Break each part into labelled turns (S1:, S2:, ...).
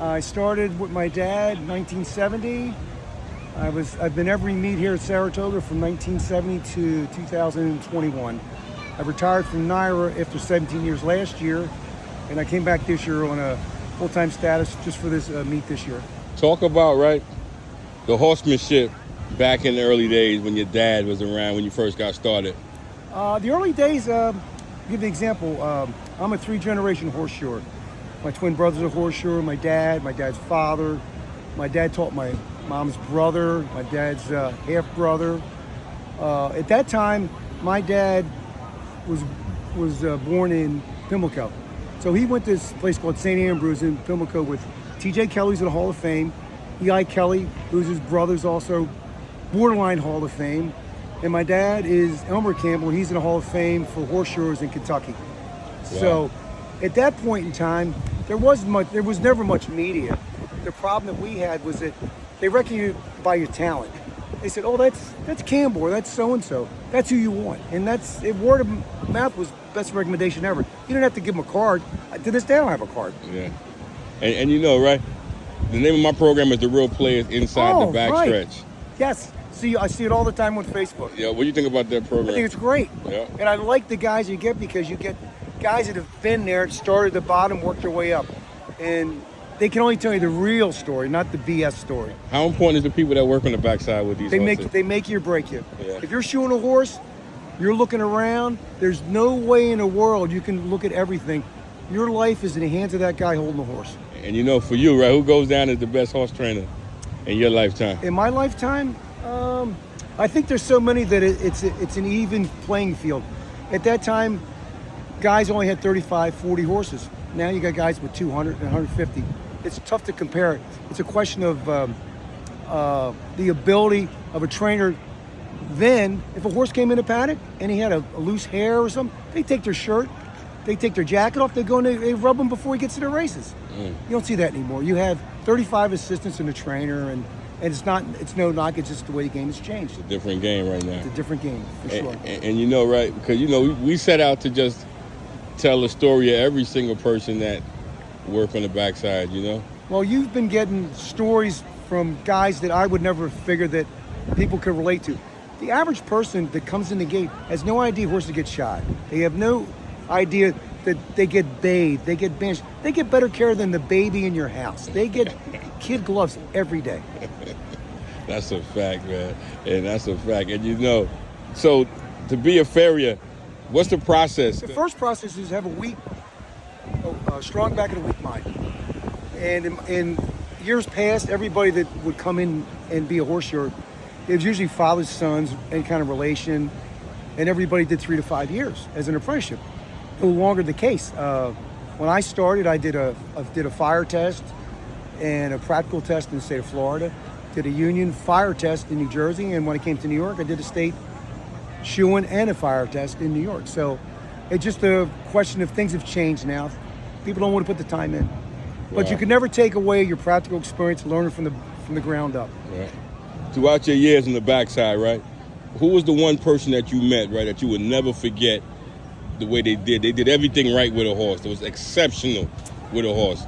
S1: I started with my dad in 1970. I've been every meet here at Saratoga from 1970 to 2021. I retired from NYRA after 17 years last year, and I came back this year on a full-time status just for this meet this year.
S2: Talk about, the horsemanship back in the early days when your dad was around, when you first got started.
S1: The early days, give you an example, I'm a three-generation horseshoer. My twin brothers are horseshoer, my dad's father. My dad taught my mom's brother, my dad's half-brother. At that time, my dad was born in Pimlico. So he went to this place called St. Ambrose in Pimlico with T.J. Kelly's in the Hall of Fame, E.I. Kelly, who's his brother's also borderline Hall of Fame. And my dad is Elmer Campbell, and he's in the Hall of Fame for horseshoers in Kentucky.
S2: Wow.
S1: So at that point in time, there was never much media. The problem that we had was that they reckon you by your talent. They said, oh, that's Campbell, or that's so-and-so. That's who you want. And word of mouth was the best recommendation ever. You didn't have to give them a card. To this day, I don't have a card.
S2: Yeah. And you know, right? The name of my program is The Real Players Inside the Backstretch.
S1: Right. Yes. I see it all the time on Facebook.
S2: Yeah, what do you think about that program?
S1: I think it's great.
S2: Yeah.
S1: And I like the guys you get because you get guys that have been there, started at the bottom, worked their way up. And they can only tell you the real story, not the BS story.
S2: How important is the people that work on the backside with these horses?
S1: They make you or break you.
S2: Yeah.
S1: If you're shoeing a horse, you're looking around, there's no way in the world you can look at everything. Your life is in the hands of that guy holding the horse.
S2: And you know, for you, right, who goes down as the best horse trainer in your lifetime?
S1: In my lifetime, I think there's so many that it's an even playing field. At that time, guys only had 35, 40 horses. Now you got guys with 200 and 150. It's tough to compare. It's a question of the ability of a trainer. Then, if a horse came in a paddock and he had a loose hair or something, they take their shirt, they take their jacket off, they go and they rub him before he gets to the races. You don't see that anymore. You have 35 assistants and a trainer, and it's no knock. It's just the way the game has changed.
S2: It's a different game right now.
S1: It's a different game, for sure.
S2: And you know, right, because, you know, we set out to just tell the story of every single person that work on the backside, you know?
S1: Well, you've been getting stories from guys that I would never figure that people could relate to. The average person that comes in the gate has no idea horses get shot. They have no idea that they get bathed, they get benched. They get better care than the baby in your house. They get kid gloves every day.
S2: That's a fact, man. And that's a fact. And you know, so to be a farrier, what's the process?
S1: The first process is have a strong back and a weak mind. And in years past, everybody that would come in and be a horseshoer, it was usually fathers, sons, any kind of relation, and everybody did 3 to 5 years as an apprenticeship. No longer the case. When I started, I did a fire test and a practical test in the state of Florida, did a union fire test in New Jersey, and when I came to New York, I did a state shoeing and a fire test in New York. So it's just a question of things have changed now. People don't want to put the time in. But you can never take away your practical experience learning from the ground up.
S2: Right. Throughout your years on the backside, right, who was the one person that you met, right, that you would never forget the way they did? They did everything right with a horse. It was exceptional with a horse.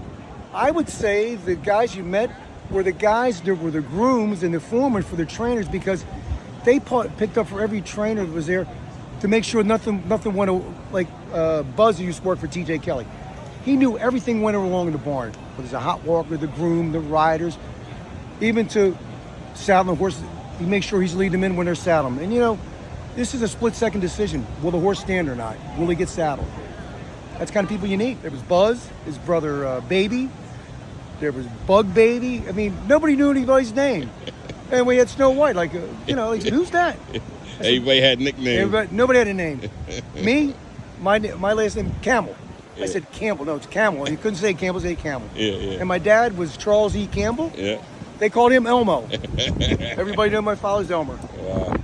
S1: I would say the guys you met were the guys that were the grooms and the foremen for the trainers, because they picked up for every trainer that was there to make sure nothing went, like Buzz, who used to work for T.J. Kelly. He knew everything went along in the barn. Whether it's a hot walker, the groom, the riders, even to saddling horses. He makes sure he's leading them in when they're saddling. And you know, this is a split-second decision. Will the horse stand or not? Will he get saddled? That's the kind of people you need. There was Buzz, his brother Baby. There was Bug Baby. I mean, nobody knew anybody's name. And we had Snow White. Like, who's that?
S2: Everybody had nicknames.
S1: Nobody had a name. Me, my last name, Campbell. I said Campbell. No, it's Camel. He couldn't say Campbell, say Camel.
S2: Yeah.
S1: And my dad was Charles E. Campbell.
S2: Yeah.
S1: They called him Elmo. Everybody knew my father's Elmer.
S2: Wow.